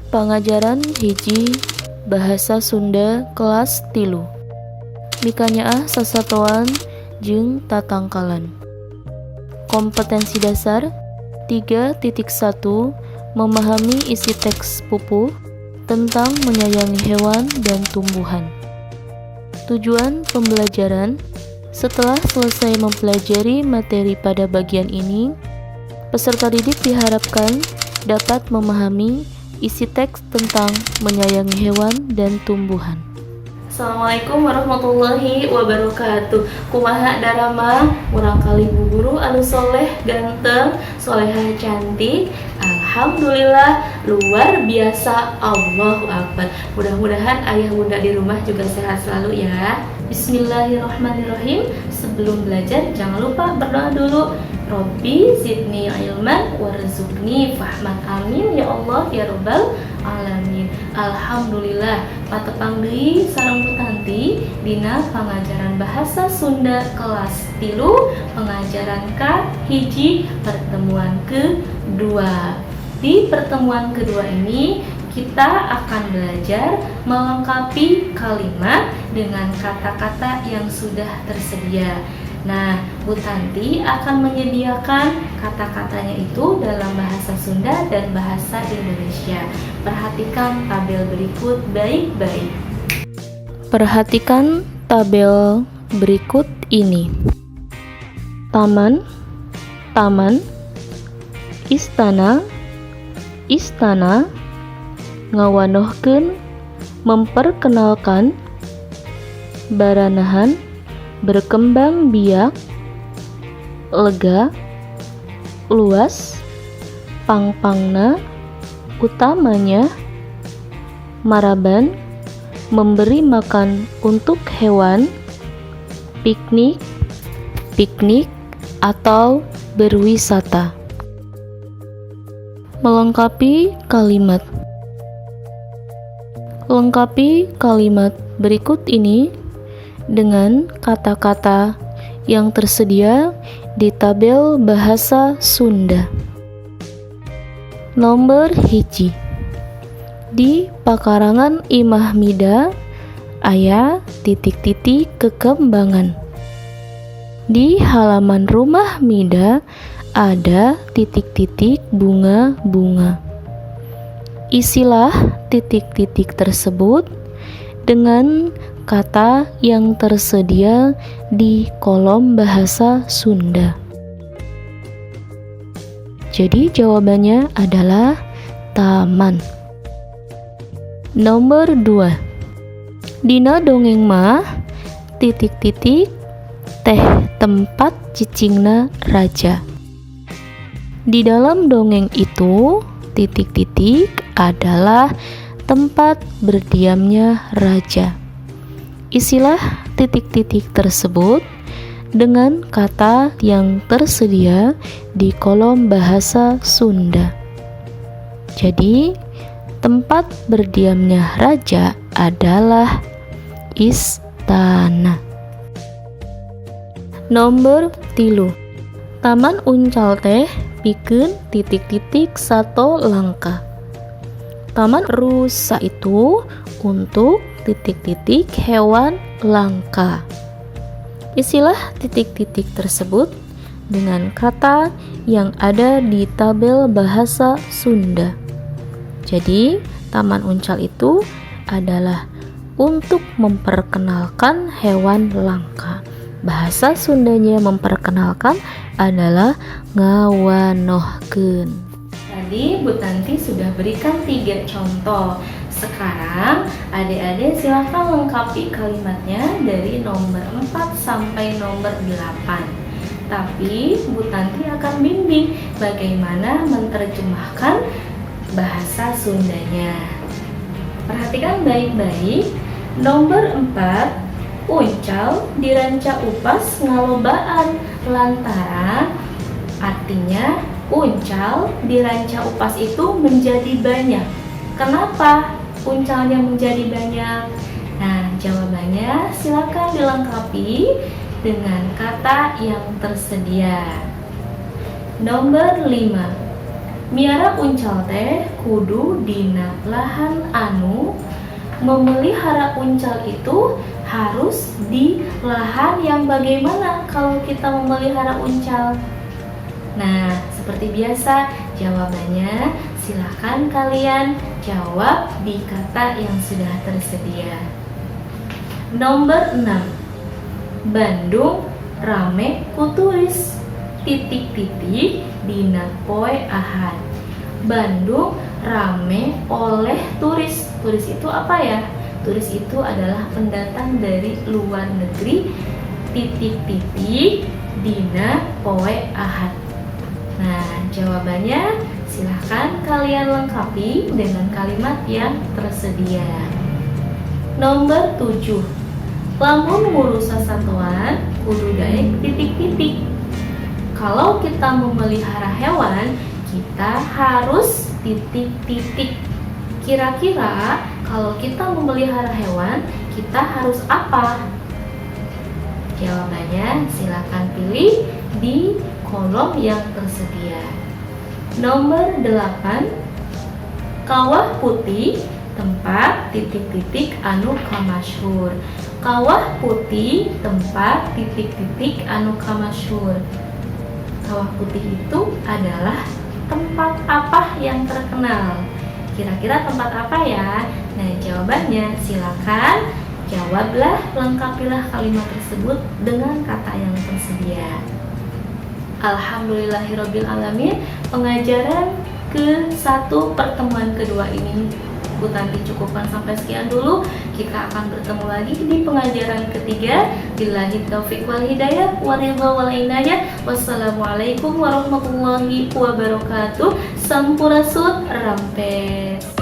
Pangajaran hiji Bahasa Sunda kelas 3 Mikanyaah sasatoan jeung tatangkalan. Kompetensi dasar 3.1 Memahami isi teks pupuh tentang menyayangi hewan dan tumbuhan. Tujuan pembelajaran: setelah selesai mempelajari materi pada bagian ini, peserta didik diharapkan dapat memahami isi teks tentang menyayangi hewan dan tumbuhan. Assalamualaikum warahmatullahi wabarakatuh. Kumaha darama urang kali bu guru anu soleh ganteng, solehah cantik. Alhamdulillah luar biasa, Allahu Akbar. Mudah-mudahan ayah bunda di rumah juga sehat selalu ya. Bismillahirrahmanirrahim. Sebelum belajar jangan lupa berdoa dulu. Robbi zidni ilman warzuqni fahman, amin ya Allah ya rabbal alamin. Alhamdulillah patepang deui sareng Bu Tanti dina pangajaran bahasa Sunda kelas 3 pengajaran K1 pertemuan kedua. Di pertemuan kedua ini kita akan belajar melengkapi kalimat dengan kata-kata yang sudah tersedia. Nah, Bu Tanti akan menyediakan kata-katanya itu dalam bahasa Sunda dan bahasa Indonesia. Perhatikan tabel berikut baik-baik. Perhatikan tabel berikut ini. Taman, taman. Istana, istana. Ngawanohkeun, memperkenalkan. Baranahan, berkembang biak. Lega, luas. Pangpangna, utamanya. Maraban, memberi makan untuk hewan. Piknik, piknik atau berwisata. Melengkapi kalimat. Lengkapi kalimat berikut ini dengan kata-kata yang tersedia di tabel bahasa Sunda. Nomor hiji. Di pakarangan Imah Mida aya titik-titik kekembangan. Di halaman rumah Mida ada titik-titik bunga-bunga. Isilah titik-titik tersebut dengan kata yang tersedia di kolom bahasa Sunda. Jadi jawabannya adalah taman. Nomor 2. Dina dongeng mah titik-titik teh tempat cicingna raja. Di dalam dongeng itu titik-titik adalah tempat berdiamnya raja. Isilah titik-titik tersebut dengan kata yang tersedia di kolom bahasa Sunda. Jadi, tempat berdiamnya raja adalah istana. Nomor 3. Taman Uncal teh pikeun titik-titik sato langka. Taman rusa itu untuk titik-titik hewan langka. Isilah titik-titik tersebut dengan kata yang ada di tabel bahasa Sunda. Jadi, Taman Uncal itu adalah untuk memperkenalkan hewan langka. Bahasa Sundanya memperkenalkan adalah ngawanohkeun. Tadi Bu Tanti sudah berikan 3 contoh. Sekarang adik-adik silakan lengkapi kalimatnya dari nomor 4 sampai nomor 8. Tapi Bu Tanti akan bimbing bagaimana menerjemahkan bahasa Sundanya. Perhatikan baik-baik. Nomor 4, Uncal diranca upas ngalobaan lantaran, artinya uncal diranca upas itu menjadi banyak. Kenapa uncalnya menjadi banyak? Nah, jawabannya silakan dilengkapi dengan kata yang tersedia. Nomor 5. Miara uncal teh kudu dina lahan anu. Memelihara uncal itu harus di lahan yang bagaimana kalau kita memelihara uncal? Nah, seperti biasa jawabannya silahkan kalian jawab di kata yang sudah tersedia. Nomor 6. Bandung rame ku turis titik-titik dina poe Ahad. Bandung rame oleh turis. Turis itu apa ya? Turis itu adalah pendatang dari luar negeri titik-titik dina poe Ahad. Nah, jawabannya silahkan kalian lengkapi dengan kalimat yang tersedia. Nomor 7. Lamun ngurus sasatuan kudu daek titik-titik. Kalau kita memelihara hewan, kita harus titik-titik. Kira-kira kalau kita memelihara hewan, kita harus apa? Jawabannya silakan pilih di kolom yang tersedia. Nomor 8. Kawah putih tempat titik-titik anu kamasyhur. Kawah putih tempat titik-titik anu kamasyhur. Kawah putih itu adalah tempat apa yang terkenal? Kira-kira tempat apa ya? Nah, jawabannya silakan jawablah, lengkapilah kalimat tersebut dengan kata yang tersedia. Alhamdulillahirabbil alamin, pengajaran ke-1 pertemuan kedua ini Bu Tanti cukupkan sampai sekian dulu. Kita akan bertemu lagi di pengajaran ketiga. Billahi taufiq wal hidayah wa ridha wal inayah. Wassalamualaikum warahmatullahi wabarakatuh. Sampurasun rampes.